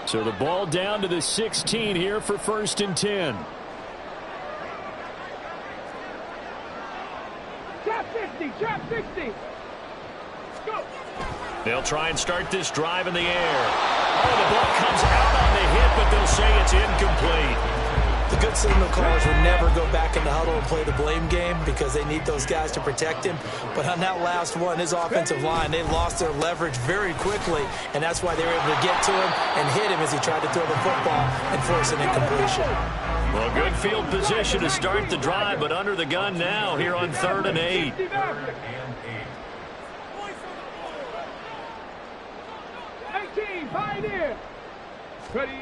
So the ball down to the 16 here for 1st and 10. Trap 60, trap 60. Go. They'll try and start this drive in the air. Oh, the ball comes out on the hit, but they'll say it's incomplete. The good signal callers would never go back in the huddle and play the blame game because they need those guys to protect him. But on that last one, his offensive line, they lost their leverage very quickly, and that's why they were able to get to him and hit him as he tried to throw the football and force an incompletion. Well, good field position to start the drive, but under the gun now here on 3rd and 8. Pioneer. Ready.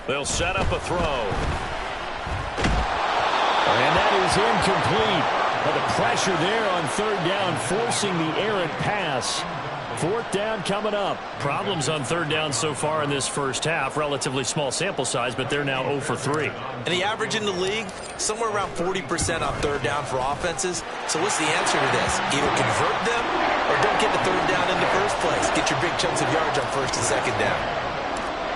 They'll set up a throw. And that is incomplete. But the pressure there on 3rd down, forcing the errant pass. 4th down coming up. Problems on 3rd down so far in this first half. Relatively small sample size, but they're now 0 for 3. And the average in the league, somewhere around 40% on 3rd down for offenses. So what's the answer to this? Either convert them or don't get the 3rd down in the first place. Get your big chunks of yards on 1st and 2nd down.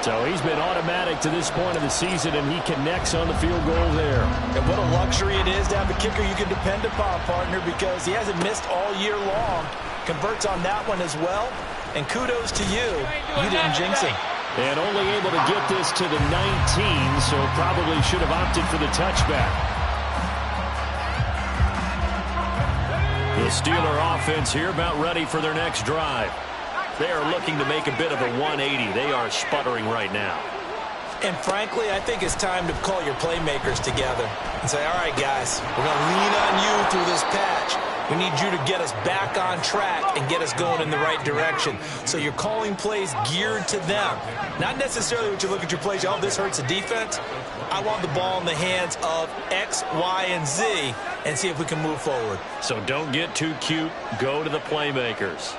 So he's been automatic to this point of the season, and he connects on the field goal there. And what a luxury it is to have a kicker you can depend upon, partner, because he hasn't missed all year long. Converts on that one as well. And kudos to you. You didn't jinx him. And only able to get this to the 19, so probably should have opted for the touchback. The Steeler offense here about ready for their next drive. They are looking to make a bit of a 180. They are sputtering right now. And frankly, I think it's time to call your playmakers together and say, all right, guys, we're going to lean on you through this patch. We need you to get us back on track and get us going in the right direction. So you're calling plays geared to them. Not necessarily what you look at your plays, oh, this hurts the defense. I want the ball in the hands of X, Y, and Z and see if we can move forward. So don't get too cute. Go to the playmakers.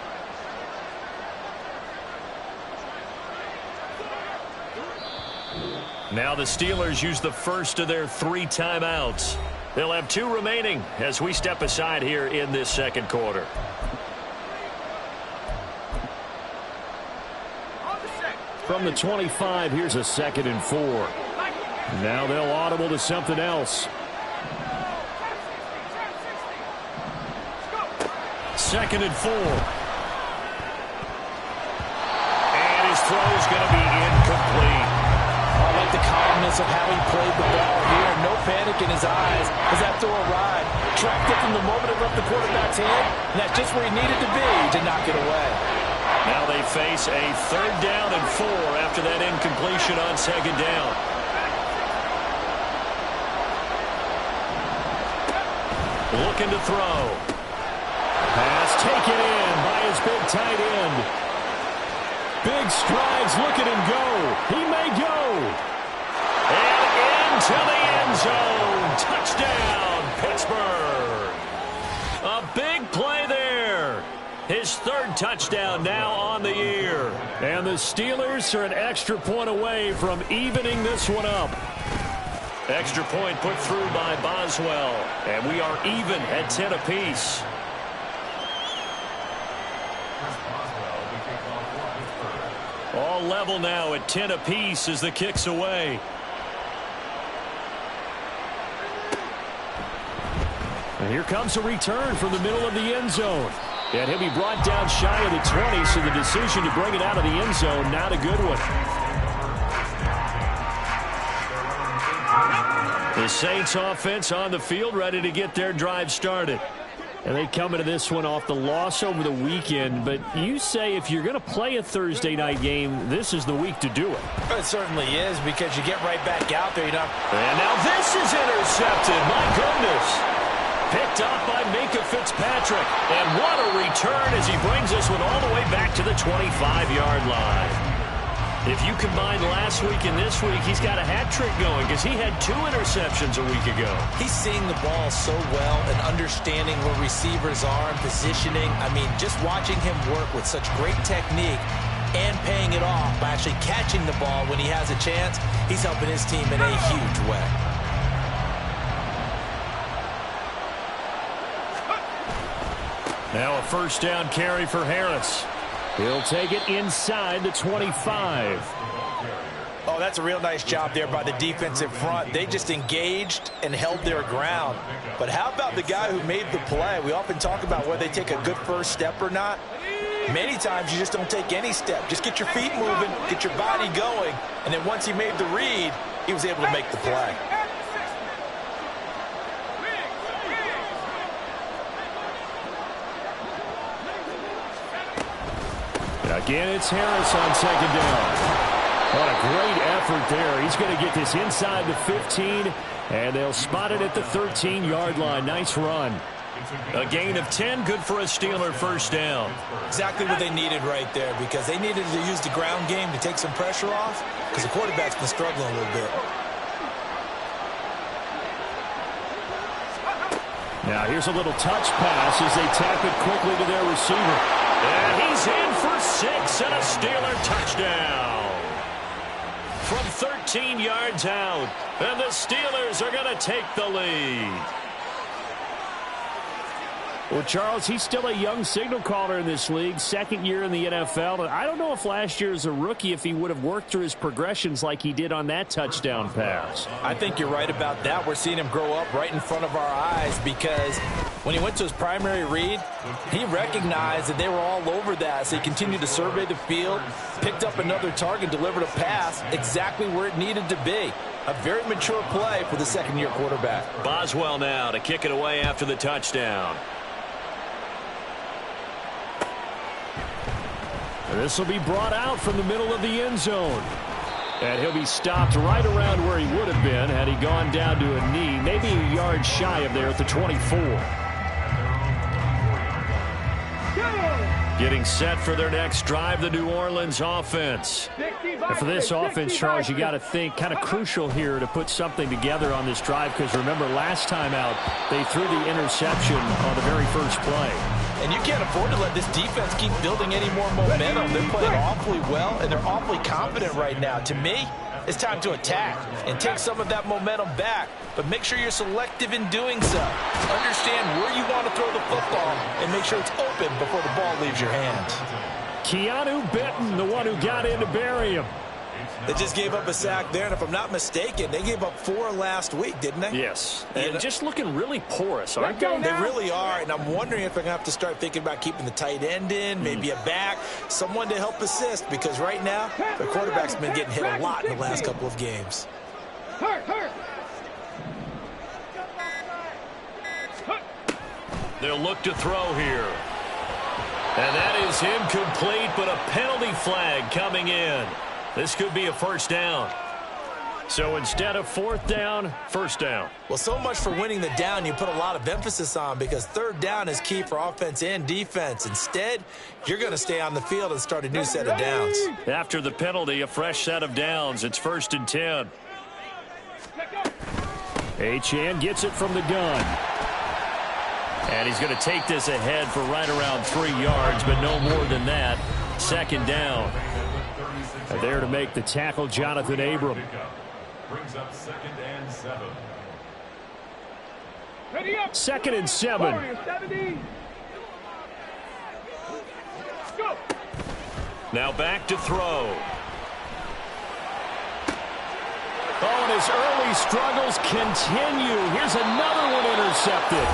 Now the Steelers use the first of their 3 timeouts. They'll have 2 remaining as we step aside here in this second quarter. From the 25, here's a 2nd and 4. Now they'll audible to something else. 2nd and 4. And his throw is going to be incomplete. I like the calmness of how he played the ball here. No panic in his eyes as that throw arrived. Tracked it from the moment it left the quarterback's hand, and that's just where he needed to be to knock it away. Now they face a 3rd down and 4 after that incompletion on 2nd down. Looking to throw. Pass taken in by his big tight end. Big strides, look at him go. He may go. And into the end zone. Touchdown, Pittsburgh. A big play there. His 3rd touchdown now on the year. And the Steelers are an extra point away from evening this one up. Extra point put through by Boswell. And we are even at 10 apiece. All level now at 10 apiece as the kick's away. And here comes a return from the middle of the end zone. And he'll be brought down shy of the 20, so the decision to bring it out of the end zone, not a good one. The Saints offense on the field ready to get their drive started. And they come into this one off the loss over the weekend. But you say if you're going to play a Thursday night game, this is the week to do it. It certainly is, because you get right back out there. And now this is intercepted. My goodness. Picked up by Minka Fitzpatrick. And what a return as he brings this one all the way back to the 25-yard line. If you combine last week and this week, he's got a hat trick going because he had 2 interceptions a week ago. He's seeing the ball so well and understanding where receivers are and positioning. I mean, just watching him work with such great technique and paying it off by actually catching the ball when he has a chance, he's helping his team in a huge way. Now a 1st down carry for Harris. He'll take it inside the 25. Oh, that's a real nice job there by the defense in front. They just engaged and held their ground. But how about the guy who made the play? We often talk about whether they take a good first step or not. Many times you just don't take any step. Just get your feet moving, get your body going, and then once he made the read, he was able to make the play. Again, it's Harris on second down. What a great effort there. He's going to get this inside the 15, and they'll spot it at the 13-yard line. Nice run. A gain of 10, good for a Steeler first down. Exactly what they needed right there, because they needed to use the ground game to take some pressure off, because the quarterback's been struggling a little bit. Now here's a little touch pass as they tap it quickly to their receiver. And he's in for 6 and a Steeler touchdown. From 13 yards out, and the Steelers are going to take the lead. Well, Charles, he's still a young signal caller in this league, second year in the NFL. And I don't know if last year as a rookie, if he would have worked through his progressions like he did on that touchdown pass. I think you're right about that. We're seeing him grow up right in front of our eyes, because when he went to his primary read, he recognized that they were all over that. So he continued to survey the field, picked up another target, delivered a pass exactly where it needed to be. A very mature play for the second-year quarterback. Boswell now to kick it away after the touchdown. This will be brought out from the middle of the end zone. And he'll be stopped right around where he would have been had he gone down to a knee, maybe a yard shy of there at the 24. Getting set for their next drive, the New Orleans offense. And for this offense, Charles, you got to think kind of crucial here to put something together on this drive, because remember last time out they threw the interception on the very first play. And you can't afford to let this defense keep building any more momentum. They're playing awfully well, and they're awfully confident right now. To me, it's time to attack and take some of that momentum back, but make sure you're selective in doing so. Understand where you want to throw the football and make sure it's open before the ball leaves your hands. Keanu Benton, the one who got in to bury him. They just gave up a sack there, and if I'm not mistaken, they gave up 4 last week, didn't they? Yes, and just looking really porous, aren't they? They really are, and I'm wondering if I'm going to have to start thinking about keeping the tight end in, maybe a back, someone to help assist, because right now, the quarterback's been getting hit a lot in the last couple of games. They'll look to throw here. And that is incomplete, but a penalty flag coming in. This could be a first down. So instead of fourth down, first down. Well, so much for winning the down you put a lot of emphasis on, because third down is key for offense and defense. Instead, you're going to stay on the field and start a new set of downs. After the penalty, a fresh set of downs. It's 1st and 10. Achane gets it from the gun. And he's going to take this ahead for right around 3 yards, but no more than that. Second down. And there to make the tackle, Jonathan Abram. Brings up 2nd and 7. 2nd and 7. Now back to throw. Oh, and his early struggles continue. Here's another one intercepted.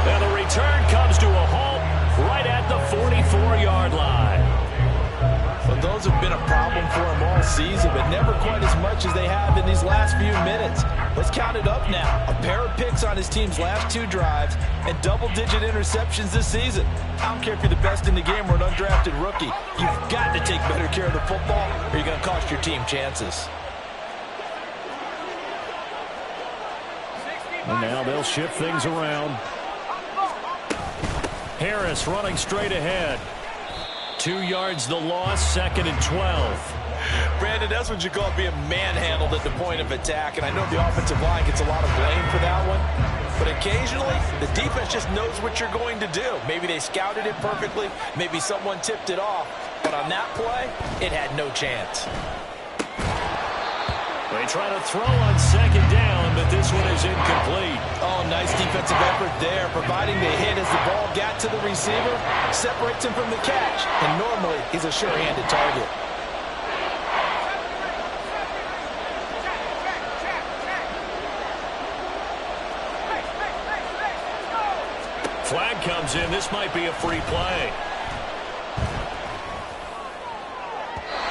And the return comes to a halt right at the 44-yard line. Well, those have been a problem for him all season, but never quite as much as they have in these last few minutes. Let's count it up now. A pair of picks on his team's last 2 drives and double-digit interceptions this season. I don't care if you're the best in the game or an undrafted rookie. You've got to take better care of the football, or you're going to cost your team chances. And now they'll shift things around. Harris running straight ahead. 2 yards the loss, 2nd and 12. Brandon, that's what you call being manhandled at the point of attack, and I know the offensive line gets a lot of blame for that one, but occasionally the defense just knows what you're going to do. Maybe they scouted it perfectly, maybe someone tipped it off, but on that play, it had no chance. They try to throw on second down, but this one is incomplete. Oh, nice defensive effort there, providing the hit as the ball got to the receiver, separates him from the catch, and normally he's a sure-handed target. Flag comes in. This might be a free play.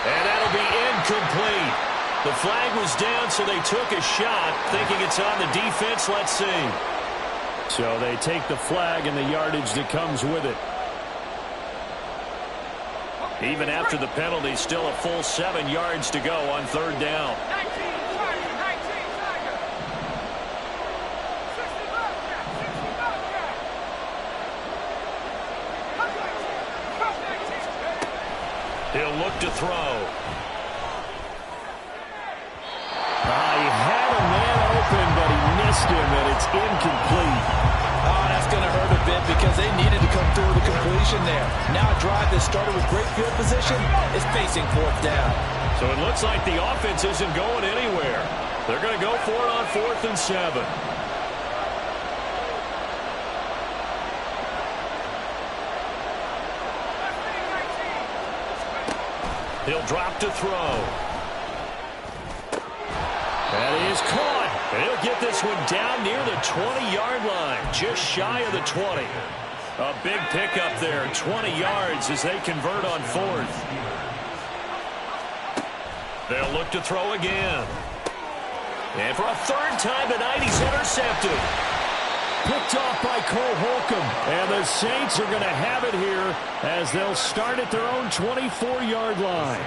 And that'll be incomplete. The flag was down, so they took a shot, thinking it's on the defense. Let's see. So they take the flag and the yardage that comes with it. Even after the penalty, still a full 7 yards to go on third down. He'll look to throw. He had a man open, but he missed him, and it's incomplete. Oh, that's going to hurt a bit because they needed to come through with a completion there. Now a drive that started with great field position is facing fourth down. So it looks like the offense isn't going anywhere. They're going to go for it on 4th and 7. He'll drop to throw. That is caught. And he'll get this one down near the 20-yard line, just shy of the 20. A big pickup there, 20 yards as they convert on 4th. They'll look to throw again. And for a 3rd time tonight, he's intercepted. Picked off by Cole Holcomb. And the Saints are going to have it here as they'll start at their own 24-yard line.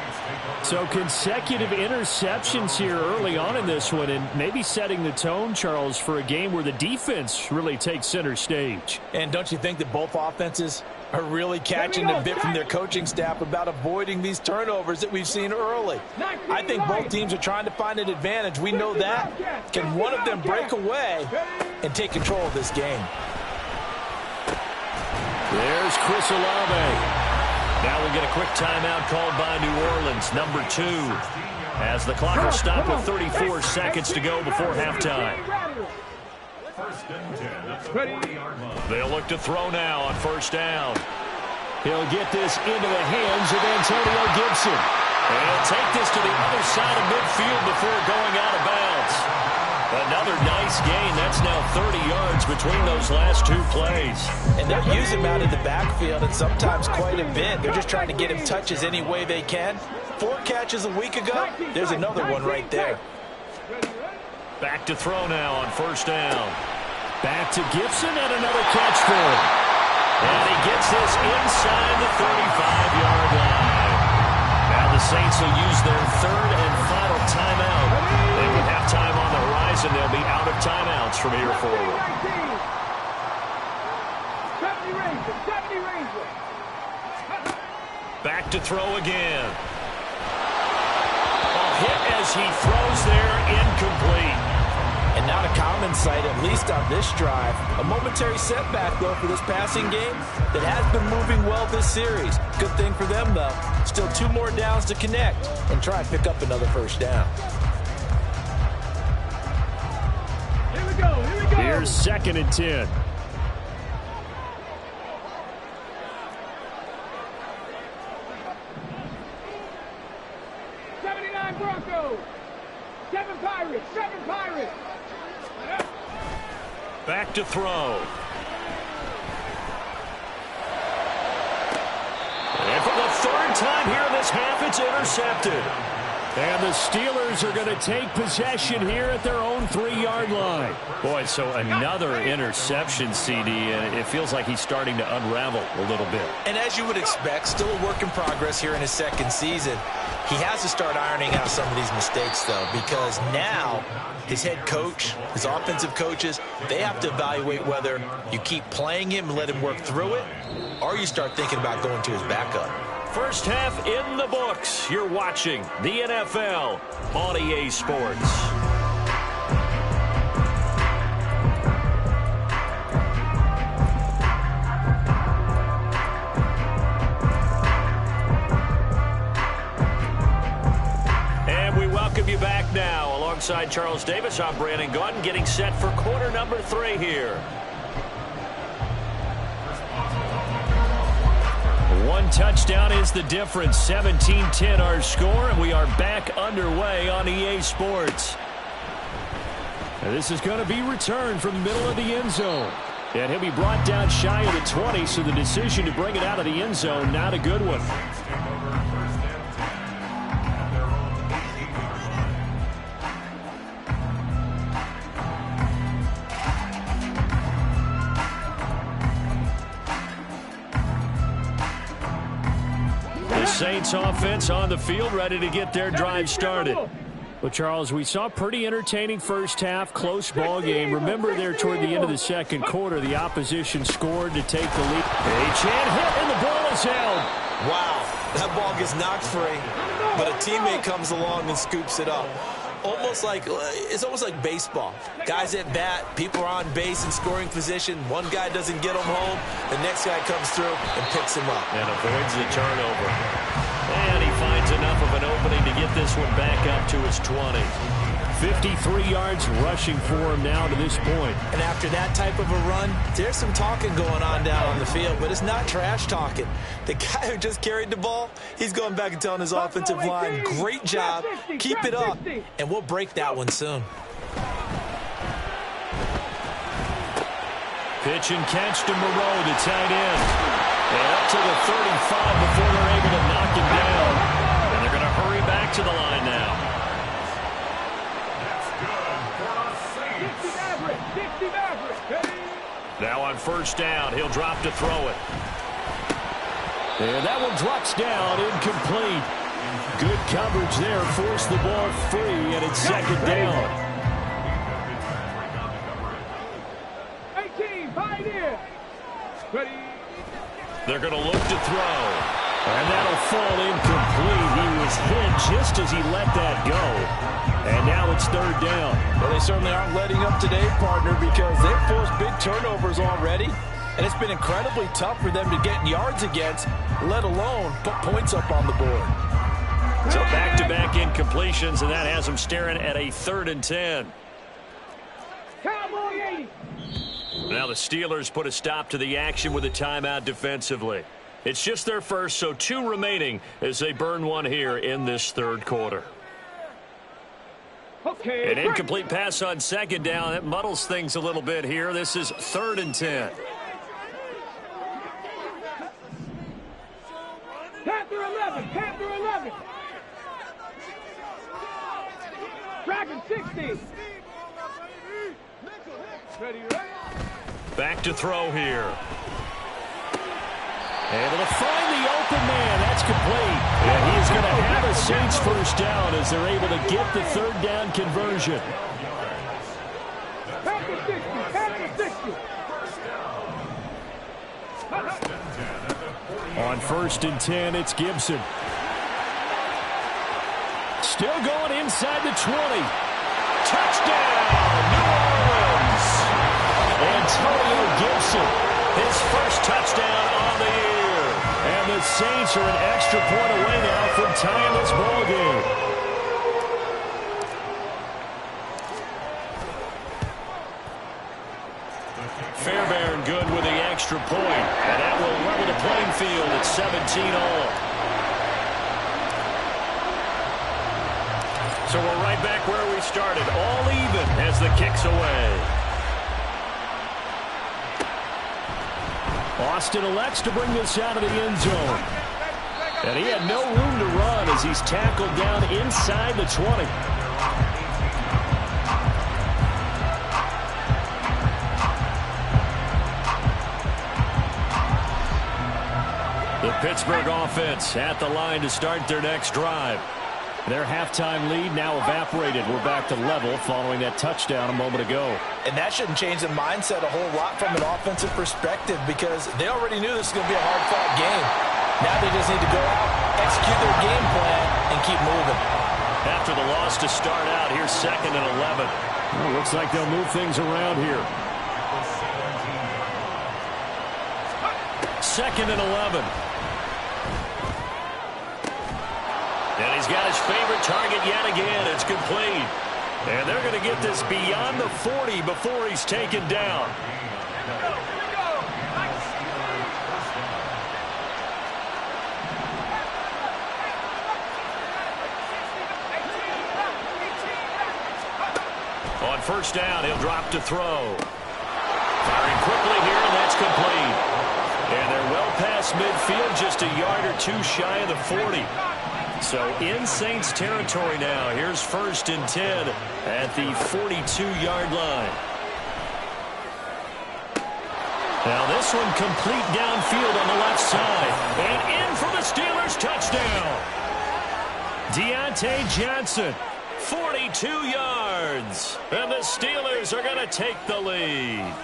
So consecutive interceptions here early on in this one, and maybe setting the tone, Charles, for a game where the defense really takes center stage. And don't you think that both offenses are really catching a bit from their coaching staff about avoiding these turnovers that we've seen early? I think both teams are trying to find an advantage. We know that. Can one of them break away and take control of this game? There's Chris Olave. Now we'll get a quick timeout called by New Orleans, number 2, as the clock will stop with 34 seconds to go before halftime. They'll look to throw now on 1st down. He'll get this into the hands of Antonio Gibson. And he'll take this to the other side of midfield before going out of bounds. Another nice gain. That's now 30 yards between those last 2 plays. And they'll use him out in the backfield, and sometimes quite a bit. They're just trying to get him touches any way they can. 4 catches a week ago. There's another one right there. Back to throw now on 1st down. Back to Gibson and another catch for him. And he gets this inside the 35-yard line. Now the Saints will use their 3rd and final timeout. And with halftime on the horizon, they'll be out of timeouts from here forward. Back to throw again. A hit as he throws there, incomplete. And not a common sight, at least on this drive. A momentary setback, though, for this passing game that has been moving well this series. Good thing for them, though. Still 2 more downs to connect and try and pick up another 1st down. Here we go. Here's 2nd and 10. Broncos. 7 Pirates. Back to throw. And for the 3rd time here in this half, it's intercepted. And the Steelers are going to take possession here at their own 3-yard line. Boy, so another interception, CD, and it feels like he's starting to unravel a little bit. And as you would expect, still a work in progress here in his 2nd season. He has to start ironing out some of these mistakes, though, because now his head coach, his offensive coaches, they have to evaluate whether you keep playing him and let him work through it, or you start thinking about going to his backup. First half in the books. You're watching the NFL on EA Sports. welcome you back now. Alongside Charles Davis, I'm Brandon Gaudin, getting set for quarter number 3 here. One touchdown is the difference. 17-10 our score, and we are back underway on EA Sports. And this is going to be returned from the middle of the end zone. And he'll be brought down shy of the 20, so the decision to bring it out of the end zone, not a good one. The Saints offense on the field, ready to get their drive started. Well, Charles, we saw a pretty entertaining first half, close ball game. Remember there toward the end of the second quarter, the opposition scored to take the lead. A chant hit, and the ball is held. Wow, that ball gets knocked free, but a teammate comes along and scoops it up. It's almost like baseball. Guys at bat, people are on base in scoring position. One guy doesn't get him home. The next guy comes through and picks him up. And avoids the turnover. And he finds enough of an opening to get this one back up to his 20. 53 yards rushing for him now to this point. And after that type of a run, there's some talking going on down on the field, but it's not trash talking. The guy who just carried the ball, he's going back and telling his offensive line, great job, keep it up, and we'll break that one soon. Pitch and catch to Moreau, the tight end. And up to the 35 before they're able to knock him down. And they're going to hurry back to the line now. Now on first down, he'll drop to throw it. And that one drops down, incomplete. Good coverage there, forced the ball free, and it's second down. 18, pioneer. Ready. They're going to look to throw. And that'll fall incomplete. He was hit just as he let that go. And now it's third down. Well, they certainly aren't letting up today, partner, because they've forced big turnovers already. And it's been incredibly tough for them to get yards against, let alone put points up on the board. So back-to-back incompletions, and that has them staring at a 3rd and 10. Cowboy 80. Now the Steelers put a stop to the action with a timeout defensively. It's just their first, so 2 remaining as they burn one here in this third quarter. Okay. An incomplete pass on second down. That muddles things a little bit here. This is 3rd and 10. Panther 11. Panther 11. Dragon 60. Ready, right? Back to throw here. Able to find the open man. That's complete. And he's going to have a Saints first down as they're able to get the third down conversion. Panther 60. Panther 60. On 1st and 10, it's Gibson. Still going inside the 20. Touchdown, New Orleans. Antonio Gibson. His first touchdown on the year. And the Saints are an extra point away now from tying this ball game. Fairbairn good with the extra point. And that will level the playing field at 17-all. So we're right back where we started. All even as the kick's away. Austin elects to bring this out of the end zone. And he had no room to run as he's tackled down inside the 20. The Pittsburgh offense at the line to start their next drive. Their halftime lead now evaporated. We're back to level following that touchdown a moment ago. And that shouldn't change the mindset a whole lot from an offensive perspective because they already knew this was going to be a hard-fought game. Now they just need to go out, execute their game plan, and keep moving. After the loss to start out, here's 2nd and 11. Well, looks like they'll move things around here. 2nd and 11. And he's got his favorite target yet again. It's complete. And they're going to get this beyond the 40 before he's taken down. On first down, he'll drop to throw. Firing quickly here, and that's complete. And they're well past midfield, just a yard or two shy of the 40. So in Saints territory now. Here's 1st and 10 at the 42-yard line. Now this one complete downfield on the left side. And in for the Steelers touchdown. Deontay Johnson, 42 yards. And the Steelers are going to take the lead.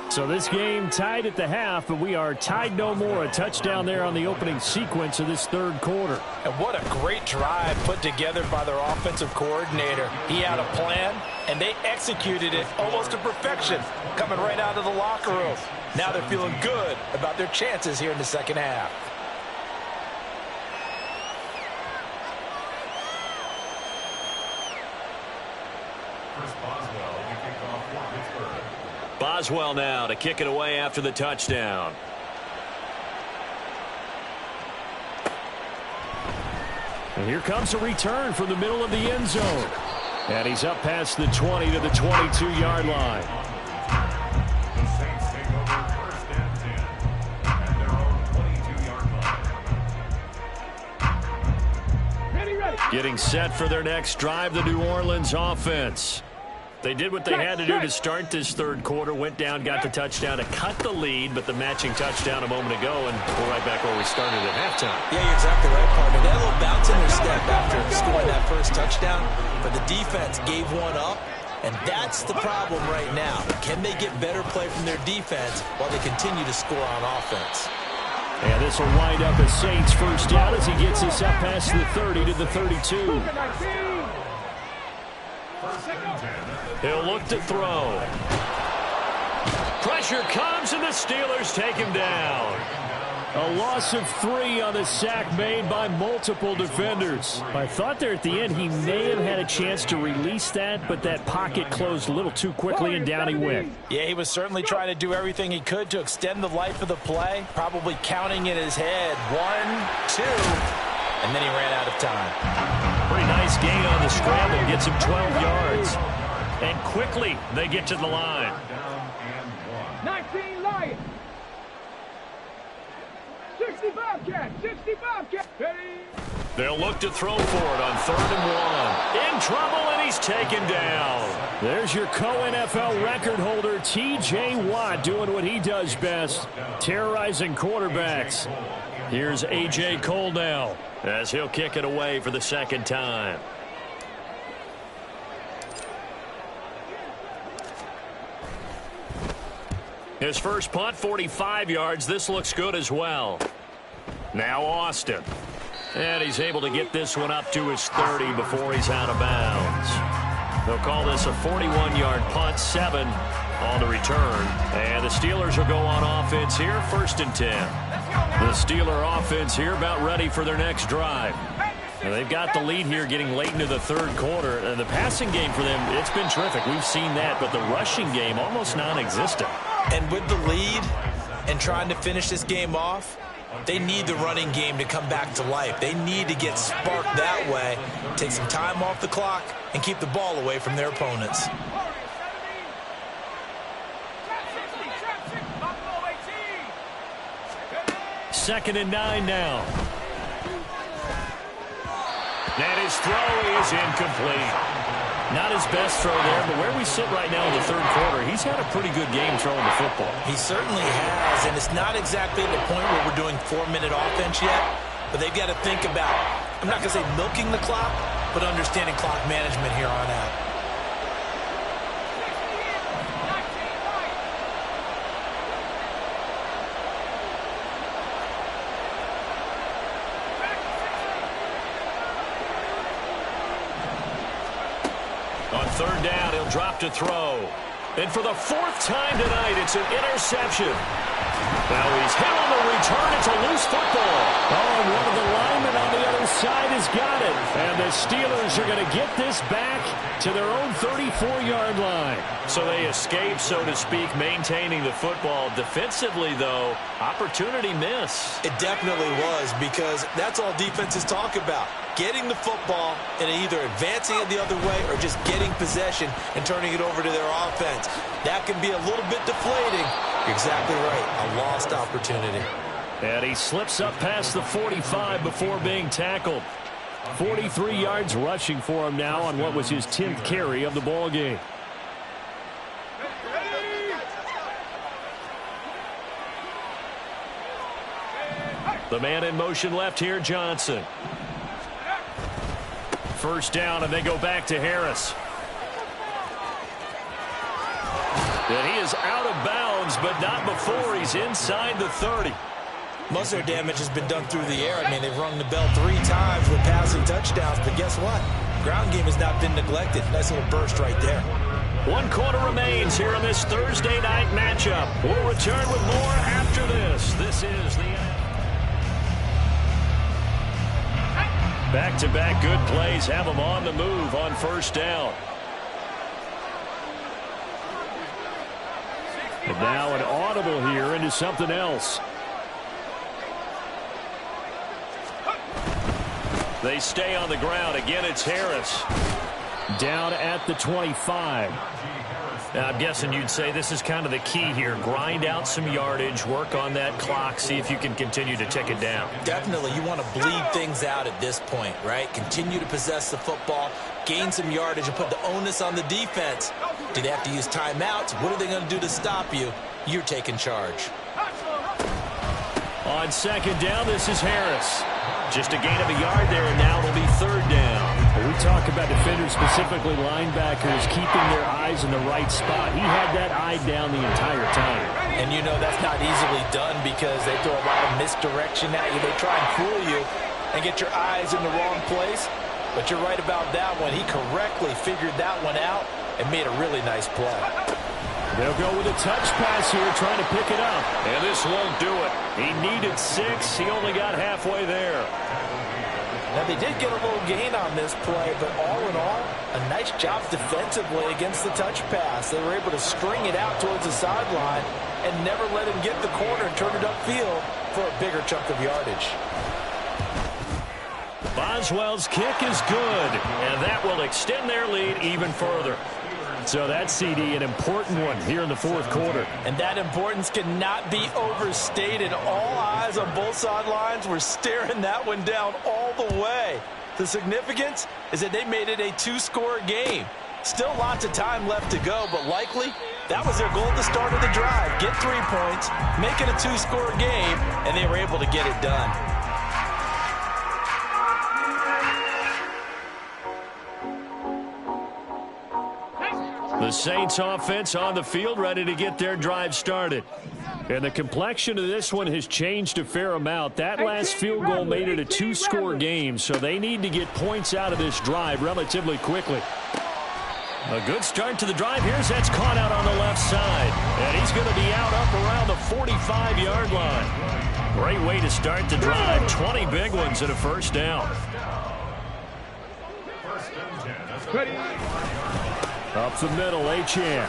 So this game tied at the half, but we are tied no more. A touchdown there on the opening sequence of this third quarter. And what a great drive put together by their offensive coordinator. He had a plan, and they executed it almost to perfection, coming right out of the locker room. Now they're feeling good about their chances here in the second half. Boswell now to kick it away after the touchdown. And here comes a return from the middle of the end zone. And he's up past the 20 to the 22-yard line. The Saints take over 1st and 10 at their own 22-yard line. Ready. Getting set for their next drive, the New Orleans offense. They did what they had to do to start this third quarter, went down, got the touchdown to cut the lead, but the matching touchdown a moment ago, and we're right back where we started at halftime. Yeah, you're exactly right, partner. They had a little bounce in their step after scoring that first touchdown, but the defense gave one up, and that's the problem right now. Can they get better play from their defense while they continue to score on offense? And this will wind up as Saints first down as he gets us up past the 30 to the 32. He'll look to throw. Pressure comes, and the Steelers take him down. A loss of 3 on the sack made by multiple defenders. I thought there at the end he may have had a chance to release that, but that pocket closed a little too quickly, and down he went. Yeah, he was certainly trying to do everything he could to extend the life of the play, probably counting in his head 1, 2, and then he ran out of time. Pretty nice gain on the scramble. Gets him 12 yards. And quickly, they get to the line. 19 Lions. 65 cat. 65 cat. Ready. They'll look to throw for it on 3rd and 1. In trouble, and he's taken down. There's your co-NFL record holder, T.J. Watt, doing what he does best, terrorizing quarterbacks. Here's A.J. Cole now, as he'll kick it away for the second time. His first punt, 45 yards. This looks good as well. Now Austin. And he's able to get this one up to his 30 before he's out of bounds. They'll call this a 41-yard punt, 7 on the return. And the Steelers will go on offense here, 1st and 10. The Steeler offense here about ready for their next drive. And they've got the lead here getting late into the third quarter. And the passing game for them, it's been terrific. We've seen that, but the rushing game almost non-existent. And with the lead and trying to finish this game off, they need the running game to come back to life. They need to get sparked that way, take some time off the clock, and keep the ball away from their opponents. Second and 9 now. And his throw is incomplete. Not his best throw there, but where we sit right now in the third quarter, he's had a pretty good game throwing the football. He certainly has, and it's not exactly the point where we're doing 4-minute offense yet, but they've got to think about, I'm not going to say milking the clock, but understanding clock management here on out. On third down, he'll drop to throw. And for the 4th time tonight, it's an interception. Now he's hit on the return. It's a loose football. Oh, and one of the linemen on the other side has got it. And the Steelers are going to get this back to their own 34-yard line. So they escape, so to speak, maintaining the football. Defensively, though, opportunity miss. It definitely was, because that's all defenses talk about. Getting the football and either advancing it the other way or just getting possession and turning it over to their offense. That can be a little bit deflating. You're exactly right. A lost opportunity. And he slips up past the 45 before being tackled. 43 yards rushing for him now on what was his 10th carry of the ball game. The man in motion left here, Johnson. First down, and they go back to Harris. And he is out of bounds, but not before he's inside the 30. Most of their damage has been done through the air. I mean, they've rung the bell 3 times with passing touchdowns, but guess what? Ground game has not been neglected. Nice little burst right there. 1 quarter remains here in this Thursday night matchup. We'll return with more after this. This is the back-to-back good plays have them on the move on first down. And now an audible here into something else. They stay on the ground. Again, it's Harris. Down at the 25. Now, I'm guessing you'd say this is kind of the key here. Grind out some yardage, work on that clock, see if you can continue to tick it down. Definitely, you want to bleed things out at this point, right? Continue to possess the football, gain some yardage, and put the onus on the defense. Do they have to use timeouts? What are they going to do to stop you? You're taking charge. On second down, this is Harris. Just a gain of a yard there, and now it'll be third down. When we talk about defenders, specifically linebackers, keeping their eyes in the right spot. He had that eye down the entire time. And you know that's not easily done because they throw a lot of misdirection at you. They try and fool you and get your eyes in the wrong place. But you're right about that one. He correctly figured that one out and made a really nice play. They'll go with a touch pass here, trying to pick it up. And this won't do it. He needed 6. He only got halfway there. Now, they did get a little gain on this play, but all in all, a nice job defensively against the touch pass. They were able to string it out towards the sideline and never let him get the corner and turn it upfield for a bigger chunk of yardage. Boswell's kick is good, and that will extend their lead even further. So that CD, an important one here in the fourth quarter. And that importance cannot be overstated. All eyes on both sidelines were staring that one down all the way. The significance is that they made it a 2-score game. Still lots of time left to go, but likely that was their goal at the start of the drive. Get 3 points, make it a 2-score game, and they were able to get it done. The Saints offense on the field, ready to get their drive started. And the complexion of this one has changed a fair amount. That last field goal made it a 2-score game, so they need to get points out of this drive relatively quickly. A good start to the drive. Here's that's caught out on the left side. And he's going to be out up around the 45-yard line. Great way to start the drive. 20 big ones and a first down. Up the middle, Achane.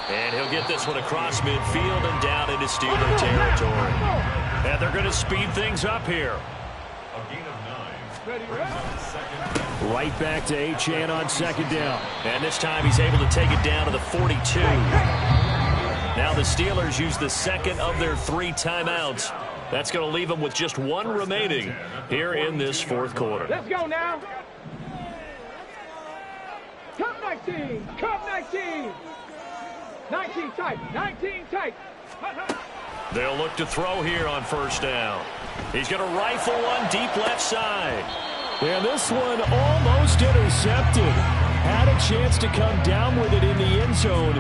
And he'll get this one across midfield and down into Steeler territory. And they're going to speed things up here. Right back to Achane on second down. And this time he's able to take it down to the 42. Now the Steelers use the second of their 3 timeouts. That's going to leave them with just 1 remaining here in this fourth quarter. Let's go now. Come 19. Come 19. 19 tight. 19 tight. They'll look to throw here on first down. He's going to rifle one deep left side. And this one almost intercepted. Had a chance to come down with it in the end zone,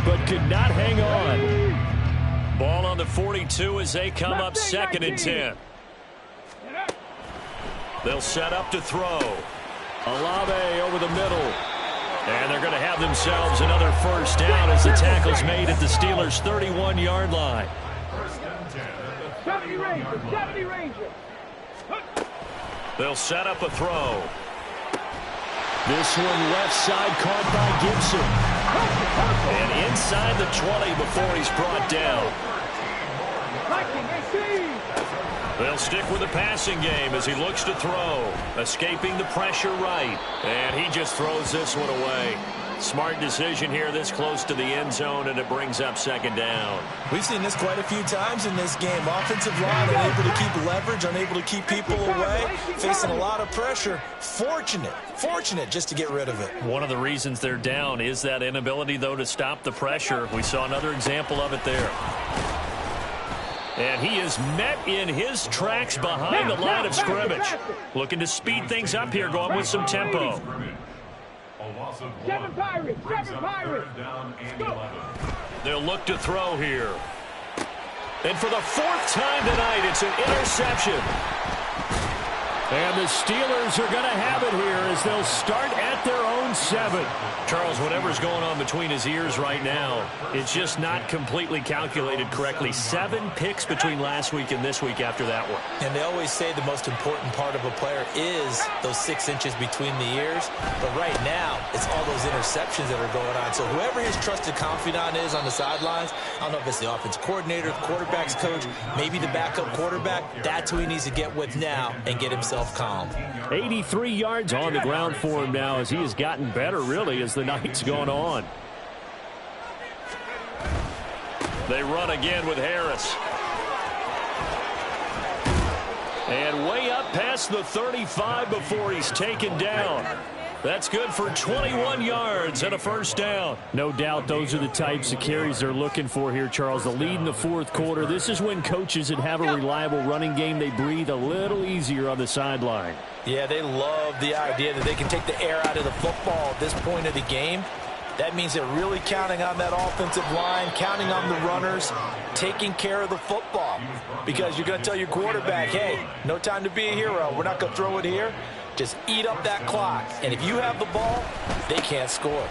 but could not hang on. Ball on the 42 as they come up second and 10. They'll set up to throw. Olave over the middle. And they're going to have themselves another first down as the tackle's made at the Steelers' 31-yard line. 70 Ranger. 70 Ranger. They'll set up a throw. This one left side caught by Gibson. And inside the 20 before he's brought down. They'll stick with the passing game as he looks to throw. Escaping the pressure right. And he just throws this one away. Smart decision here this close to the end zone, and it brings up second down. We've seen this quite a few times in this game. Offensive line unable to keep leverage, unable to keep people away, facing a lot of pressure. Fortunate just to get rid of it. One of the reasons they're down is that inability, though, to stop the pressure. We saw another example of it there. And he is met in his tracks behind the line of scrimmage. Looking to speed things up here, going with some tempo. Seven Pirates. They'll look to throw here. And for the fourth time tonight, it's an interception. And the Steelers are going to have it here as they'll start at their own 7. Charles, whatever's going on between his ears right now, it's just not completely calculated correctly. 7 picks between last week and this week after that one. And they always say the most important part of a player is those 6 inches between the ears. But right now, it's all those interceptions that are going on. So whoever his trusted confidant is on the sidelines, I don't know if it's the offense coordinator, the quarterback's coach, maybe the backup quarterback, that's who he needs to get with now and get himself calm. 83 yards on the ground for him now as he has gotten better, really, as the night's gone on. They run again with Harris. And way up past the 35 before he's taken down. That's good for 21 yards and a first down. No doubt those are the types of carries they're looking for here, Charles. The lead in the fourth quarter. This is when coaches that have a reliable running game, they breathe a little easier on the sideline. Yeah, they love the idea that they can take the air out of the football at this point of the game. That means they're really counting on that offensive line, counting on the runners, taking care of the football. Because you're going to tell your quarterback, hey, no time to be a hero. We're not going to throw it here. Just eat up that clock. And if you have the ball, they can't score.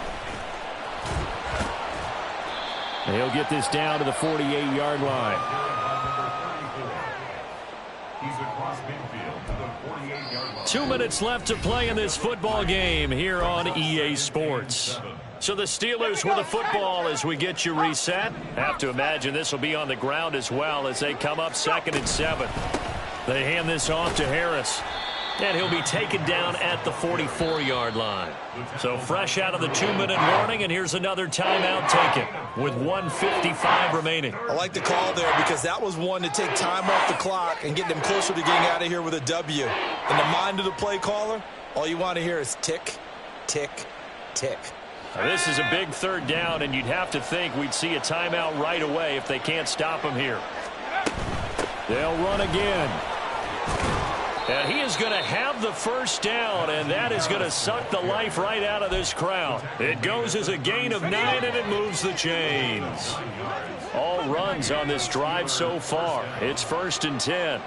And he'll get this down to the 48-yard line. He's across midfield to the 48-yard line. 2 minutes left to play in this football game here on EA Sports. So the Steelers with the football as we get you reset. Have to imagine this will be on the ground as well as they come up 2nd and 7. They hand this off to Harris. And he'll be taken down at the 44-yard line. So fresh out of the 2-minute warning, and here's another timeout taken with 1:55 remaining. I like the call there because that was one to take time off the clock and get them closer to getting out of here with a W. In the mind of the play caller, all you want to hear is tick, tick, tick. Now, this is a big third down, and you'd have to think we'd see a timeout right away if they can't stop him here. They'll run again. And he is going to have the first down, and that is going to suck the life right out of this crowd. It goes as a gain of 9, and it moves the chains. All runs on this drive so far. It's 1st and 10.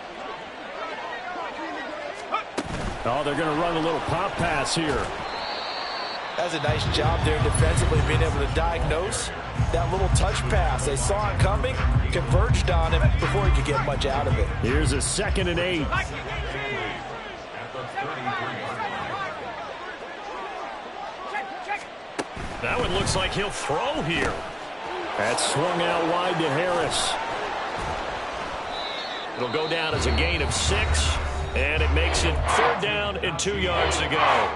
Oh, they're going to run a little pop pass here. That's a nice job there defensively, being able to diagnose that little touch pass. They saw it coming, converged on him before he could get much out of it. Here's a 2nd and 8. That one looks like he'll throw here. That's swung out wide to Harris. It'll go down as a gain of 6, and it makes it 3rd down and 2 yards to go.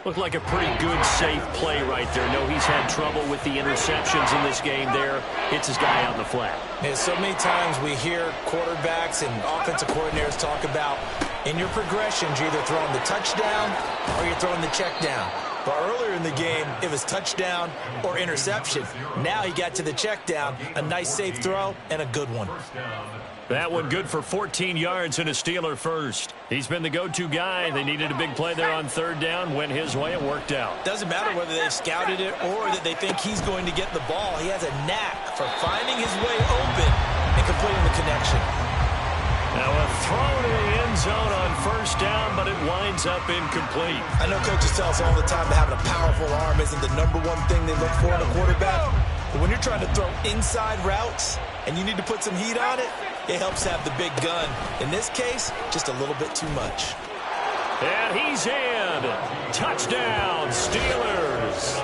Looked like a pretty good, safe play right there. No, he's had trouble with the interceptions in this game there. Hits his guy out in the flat. Yeah, so many times we hear quarterbacks and offensive coordinators talk about in your progressions, you're either throwing the touchdown or you're throwing the check down. But earlier in the game, it was touchdown or interception. Now he got to the check down, a nice safe throw, and a good one. That one good for 14 yards and a Steeler first. He's been the go-to guy. They needed a big play there on 3rd down. Went his way. It worked out. Doesn't matter whether they've scouted it or that they think he's going to get the ball. He has a knack for finding his way open and completing the connection. Now a throw to the end zone on 1st down, but it winds up incomplete. I know coaches tell us all the time that having a powerful arm isn't the #1 thing they look for in a quarterback. But when you're trying to throw inside routes and you need to put some heat on it, it helps have the big gun. In this case, just a little bit too much. And he's in. Touchdown, Steelers.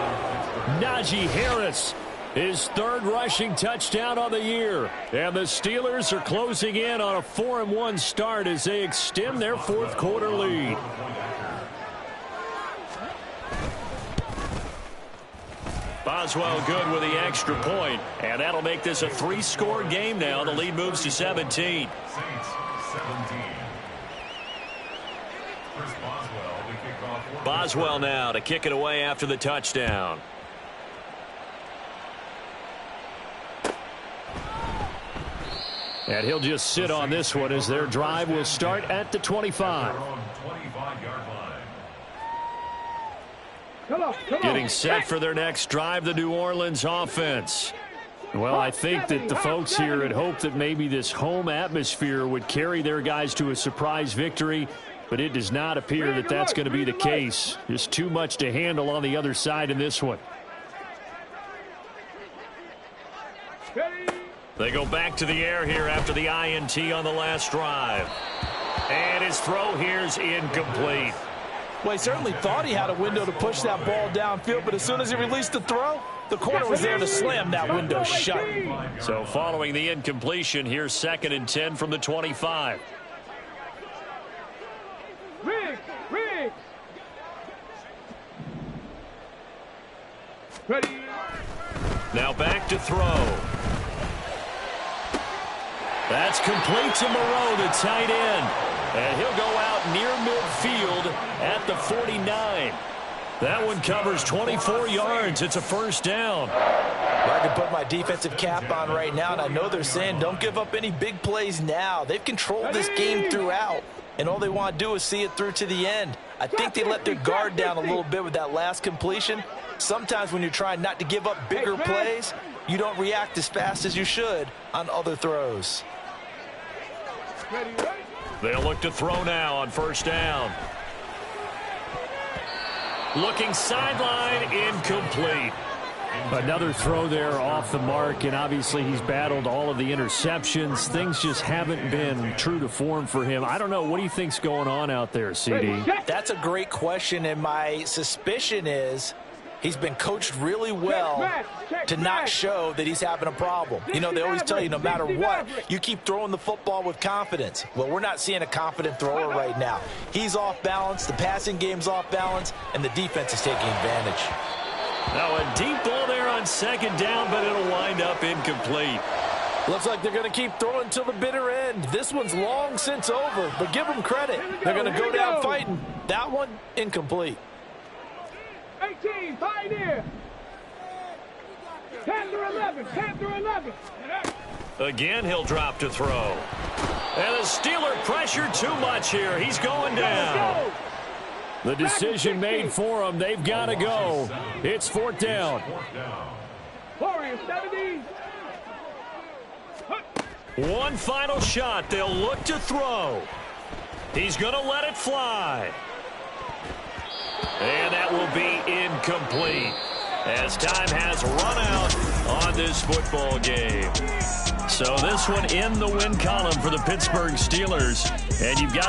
Najee Harris, his third rushing touchdown on the year. And the Steelers are closing in on a 4-1 start as they extend their fourth quarter lead. Boswell good with the extra point, and that'll make this a 3-score game now. The lead moves to 17. Saints 17. Chris Boswell to kick off. Boswell now to kick it away after the touchdown. And he'll just sit on this one as their drive will start at the 25. They're on 25-yard line. Come on. Getting set for their next drive, the New Orleans offense. Well, I think that the folks here had hoped that maybe this home atmosphere would carry their guys to a surprise victory, but it does not appear that that's going to be the case. Just too much to handle on the other side in this one. They go back to the air here after the INT on the last drive. And his throw here's incomplete. Well, he certainly thought he had a window to push that ball downfield, but as soon as he released the throw, the corner was there to slam that window shut. So following the incompletion, here's 2nd and 10 from the 25. Riggs. Ready. Now back to throw. That's complete to Moreau, the tight end. And he'll go out near midfield at the 49. That one covers 24 yards. It's a first down. I can put my defensive cap on right now, and I know they're saying don't give up any big plays now. They've controlled this game throughout, and all they want to do is see it through to the end. I think they let their guard down a little bit with that last completion. Sometimes when you're trying not to give up bigger plays, you don't react as fast as you should on other throws. They'll look to throw now on first down. Looking sideline, incomplete. Another throw there off the mark, and obviously he's battled all of the interceptions. Things just haven't been true to form for him. I don't know. What do you think's going on out there, CD? That's a great question, and my suspicion is he's been coached really well to not show that he's having a problem. You know, they always tell you no matter what, you keep throwing the football with confidence. Well, we're not seeing a confident thrower right now. He's off balance, the passing game's off balance, and the defense is taking advantage. Now a deep ball there on 2nd down, but it'll wind up incomplete. Looks like they're going to keep throwing till the bitter end. This one's long since over, but give them credit. They're going to go down fighting. That one, incomplete. 18, Pioneer. Panther 11. Again, he'll drop to throw. And the Steeler pressure too much here. He's going down. The decision made for them. They've got to go. It's 4th down. Warriors 70. One final shot. They'll look to throw. He's going to let it fly. And that will be incomplete as time has run out on this football game. So this one in the win column for the Pittsburgh Steelers. And you've got to